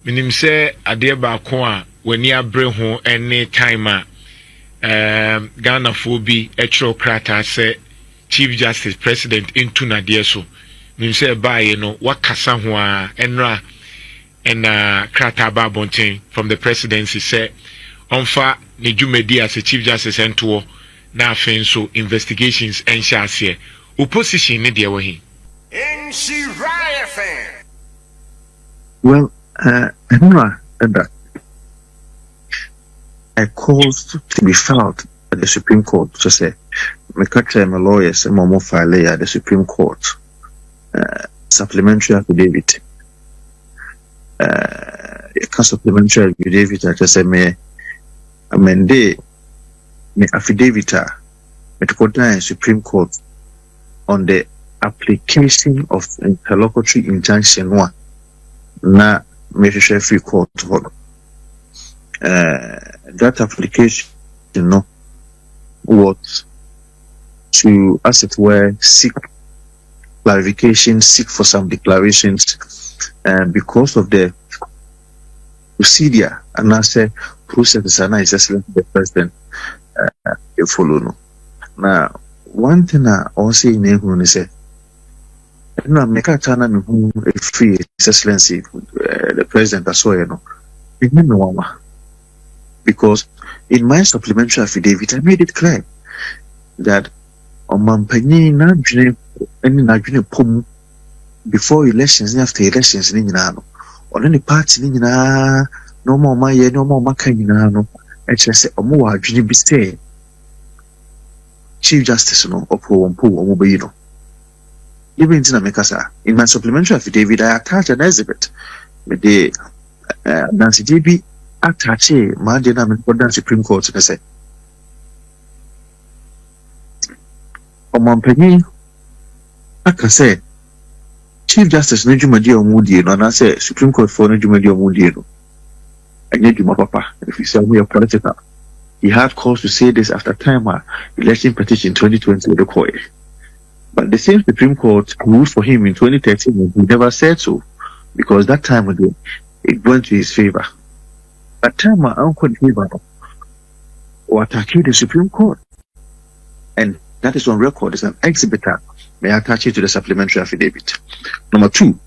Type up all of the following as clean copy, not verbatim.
minim say ade ba ko a wani abre ho any time Ghana fobi etro krata say Chief Justice President into na de so minim say ba ye no wakasa ho a enra and krata ba bonten from the presidency say onfa ne dwumadi as a Chief Justice ento na afen so investigations en shase opposition ne de wahi well I called to be filed at the Supreme Court to say my lawyers and more file at the Supreme Court supplementary affidavit supplementary affidavit I just say me amende me affidavit me to put in Supreme Court on the application of interlocutory injunction one na me free court hold that application was to, as it were, seek clarification, seek for some declarations, because of the procedure and I say process and I just let the president follow. No. Now, one thing I also in is say, no, make a turn and free excellency the president as well, you know. Remember one. Because in my supplementary affidavit, I made it clear that on Mampany pom before elections and after elections on any party no more my no more macanino, and say more be say Chief Justice no or Mobile. Even in my supplementary affidavit, I attached an exhibit with the Nancy JB. Attach my dynamic Supreme Court to say. Penny, I can say Chief Justice Nejumadio Moody, and I say Supreme Court for Nejumadio Moody. I need you, my papa, if you say we are political. He had cause to say this after time election petition 2020 with the court. But the same Supreme Court ruled for him in 2013, he never said so, because that time again it went to his favor. At time my uncle or attack the Supreme Court, and that is on record. It's an exhibit. May I attach it to the supplementary affidavit. Number 2,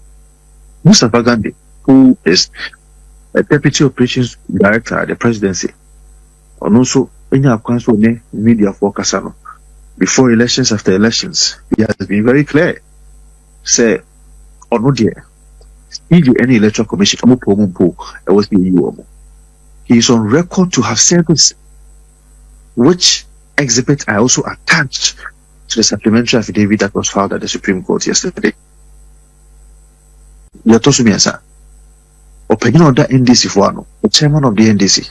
Mustafa Gandhi, who is a deputy operations director at the presidency, and also any council media for Kasano before elections, after elections, he has been very clear. Say, or no dear, any electoral commission, it was the EU. He is on record to have said this, which exhibit I also attached to the supplementary affidavit that was filed at the Supreme Court yesterday. Yatosumiasa, opinion of the NDC Fuano, the chairman of the NDC,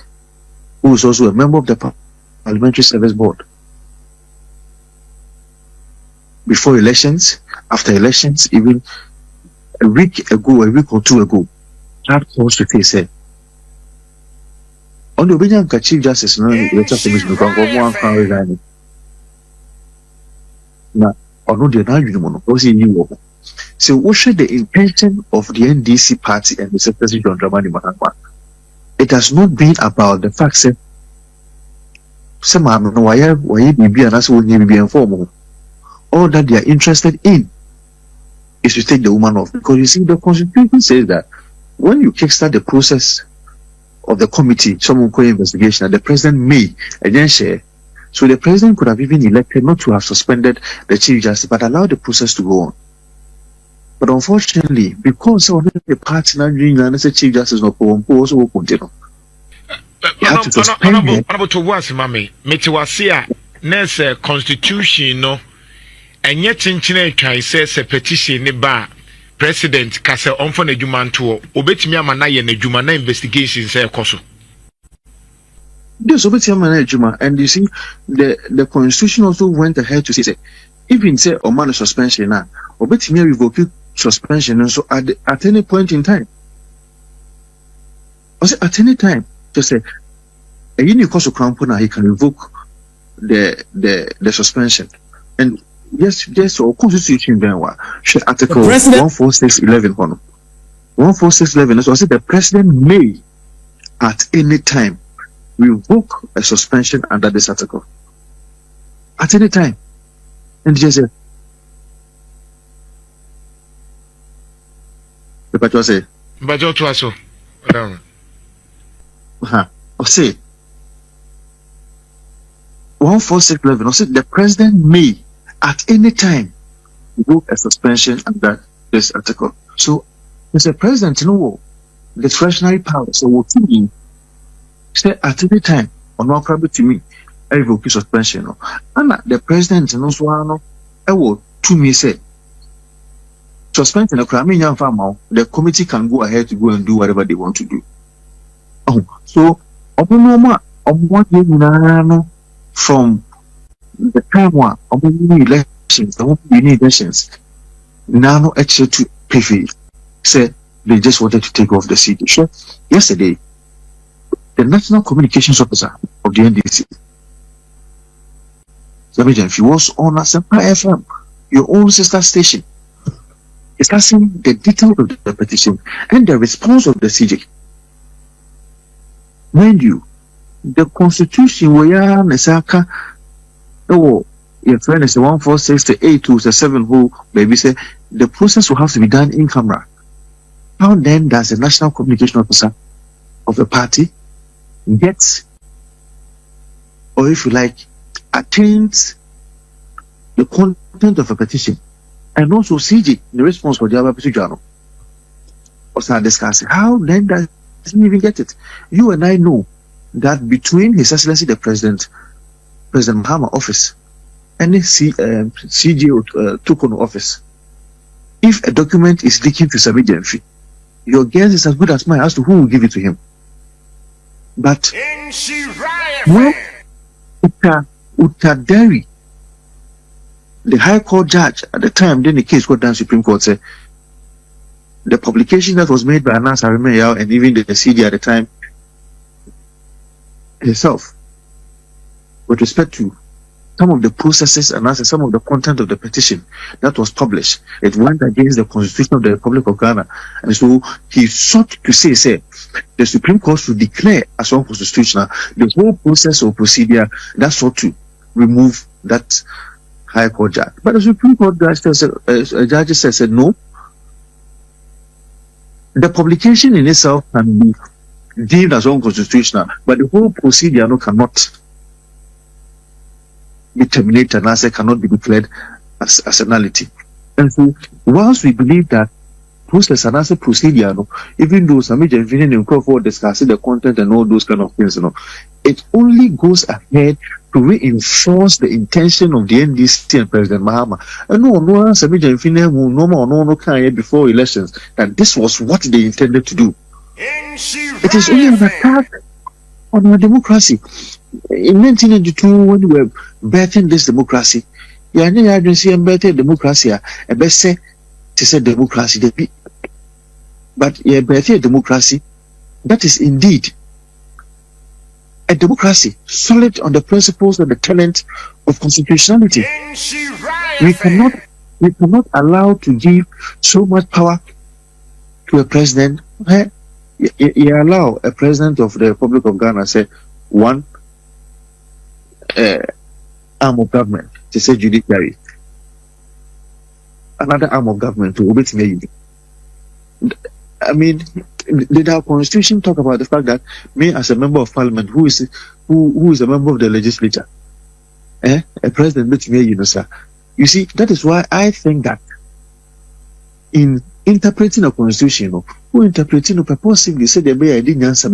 who is also a member of the Parliamentary Service Board. Before elections, after elections, even a week or two ago, had cause to say, on the opinion of Chief Justice, no, the commission can resign. Now, or no, the so, what should the intention of the NDC party and the Secretary John Dramani Mahama? It has not been about the fact that some no why be and as will be informed. All that they are interested in is to take the woman off, because you see, the Constitution says that when you kickstart the process of the committee, someone call investigation, and the president may again share. So the president could have even elected not to have suspended the Chief Justice, but allowed the process to go on. But unfortunately, because of the party now doing and the Chief Justice no also will continue. Honorable to was mami, Metiwasia, Ness Constitution no, and yet in says a petition ne bar. President kase onfo na dwuma nto obetimi amana ye na dwuma na investigation say ekoso. This obetimi amana dwuma, and you see the Constitution also went ahead to say even say o man suspension na obetimi revoke suspension so at any point in time. Also at any time to say a unique cause of crown na he can revoke the suspension. And yes, or Constitution then Article 14611 14611, so I said the president may at any time revoke a suspension under this article. At any time. And just say, the patrol say, but you also, or say 14611, or say the president may at any time revoke a suspension under this article. So, Mr. President, you know, discretionary power. So, what you mean? Say at any time, on one probably to me, I revoke suspension. And the president, you know, I will to me say, suspending a crime in young farmer, the committee can go ahead to go and do whatever they want to do. So, from the time one, elections, elections, now actually to PV said they just wanted to take off the seat. Sure. Yesterday, the National Communications Officer of the NDC, he was on Asempa FM, your own sister station, discussing the details of the petition and the response of the CJ. Mind you, the Constitution where Nesaka, your friend is 146 to 82 who maybe say the process will have to be done in camera. How then does the National Communication Officer of the party get, or if you like, attains the content of a petition and also CJ the response for the other petition? Or start discussing how then does he even get it? You and I know that between His Excellency the President Mahama office and the CJ Tukono office, if a document is leaking to Sabi Jemfi, your guess is as good as mine as to who will give it to him. But when Utaderi, the High Court judge at the time, then the case got down Supreme Court, said the publication that was made by Anas Arimeyao and even the CJ at the time herself, with respect to some of the processes and also some of the content of the petition that was published, it went against the Constitution of the Republic of Ghana. And so he sought to say, the Supreme Court should declare as unconstitutional the whole process or procedure that sought to remove that High Court judge. But the Supreme Court judge said no. The publication in itself can be deemed as unconstitutional, but the whole procedure cannot be terminated and as cannot be declared as a nullity. And so, whilst we believe that process and as a procedure, even though some major and for discussing the content and all those kind of things, it only goes ahead to reinforce the intention of the NDC and President Mahama. And no, some major no can before elections that this was what they intended to do. It is only an attack on our democracy. In 1992, when we were birthing this democracy, I didn't see a better democracy, a best say to say democracy, but a better democracy that is indeed a democracy solid on the principles and the tenet of constitutionality. We cannot allow to give so much power to a president. You allow a president of the Republic of Ghana say one arm of government to say judiciary, another arm of government to obey me. I mean, did our constitution talk about the fact that me as a member of parliament, who is a member of the legislature, a president bet me, sir? You see, that is why I think that in interpreting a constitution, who interpreting purposely say the way I didn't answer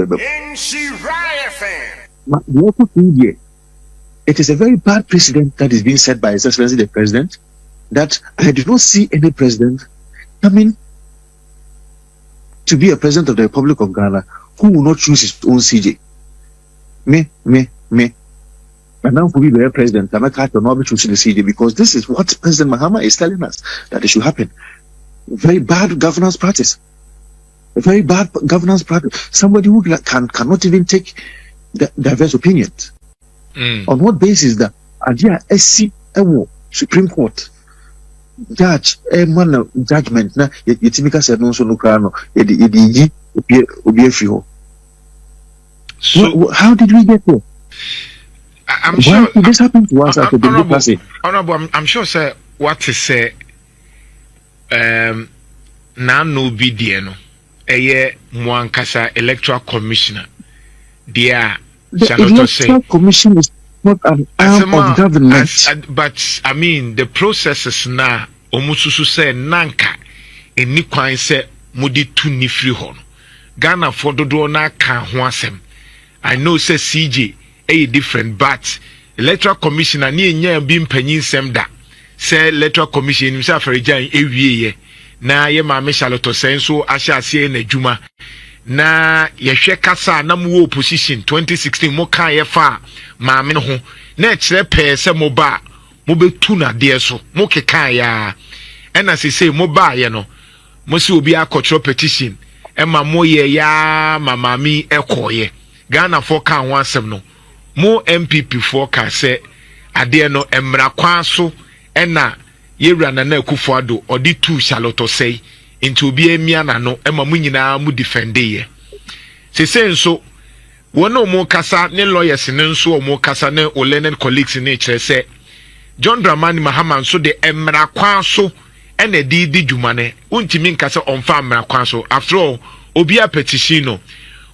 it is a very bad precedent that is being set by His Excellency the President, that I do not see any president coming to be a president of the Republic of Ghana who will not choose his own CJ. Me. And now for me to be a president, I'm not going to choose the CJ because this is what President Mahama is telling us that it should happen. Very bad governance practice. A very bad governance practice. Somebody who cannot even take diverse opinions. On what basis that Adia SC Supreme Court judge man judgment na yetimika said no so no kra no ye obi afri. So how did we get there? I'm sure this happened to us after democracy. Honorable, I'm sure sir what to say na no bi die no eye Mwankasa electoral commissioner there the electoral commission is not an arm of government. But I mean the processes na omususu say nanka eni kwan say mudi tu ni free ho. Ghana for dodo na kan ho asem. I know say CJ a different, but electoral commissioner ni enya bi mpanyin sem da. Say electoral commission ni say afrejan ewie ye. Na ye ma me Charlotte say so ahya ase na dwuma. Na yehwe kasa na mu opposition 2016 mo kan ye fa ma me no ho. Na kire pe se mo ba mo betu na de so mo kekan ya. Ena say mo ba ye no. Mo se obi akotro petition. Ema mo ye ya mamami ekoye. Ghana for kan ho asem no. Mo NPP for ka say ade no emra kwan so ena yewra na Akufo-Addo odi tu Charlotte say into obi emia na no ema mu nyina mu defend ye. Se nso wono mo kasa ne lawyers ne nso mo kasa ne o learned colleagues ne kire say John Dramani Mahama nso de emra kwan so ena di dwuma ne untimi nkasa onfa emra kwan so. After all obi a petition no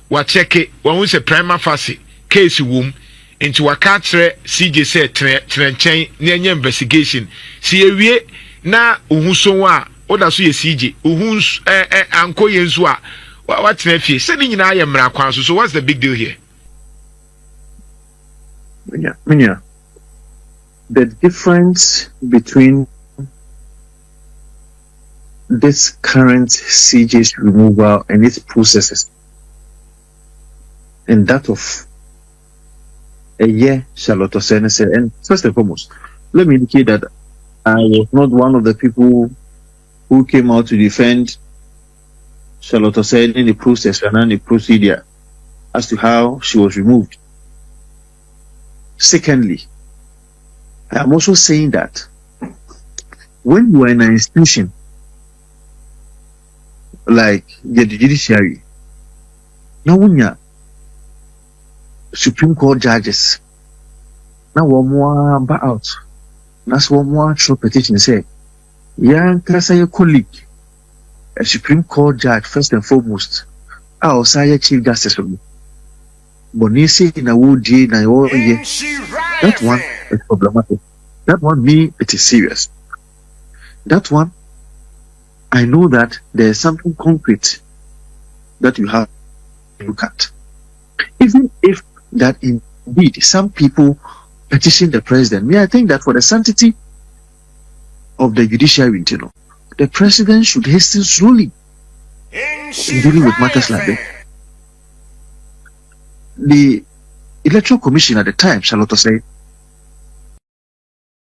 wa check wa hu se prima facie case wom into waka kire CJ say trenchen ne anya investigation si ewie na ohuso a oda so ye CJ ohun anko ye nso a wa tena fie se ni nyina ye mra kwan so what's the big deal here? Minya, the difference between this current CJ's removal and its processes and that of a year Charlotte Osene said, and first and foremost, let me indicate that I was not one of the people who came out to defend Charlotte Osene in the process and the procedure as to how she was removed. Secondly, I am also saying that when you are in an institution like the judiciary, now when you Supreme Court judges, now one more back out. That's one more through petition say, young Kasa colleague, a Supreme Court judge first and foremost, our Saya Chief Justice for me. Bonisi in a wood ye na ye. That one is problematic. That one me it is serious. That one I know that there is something concrete that you have to look at. Even if that indeed some people petition the president, I think that for the sanctity of the judiciary, the president should hasten slowly in dealing with matters like that. The electoral commission at the time, Charlotte said,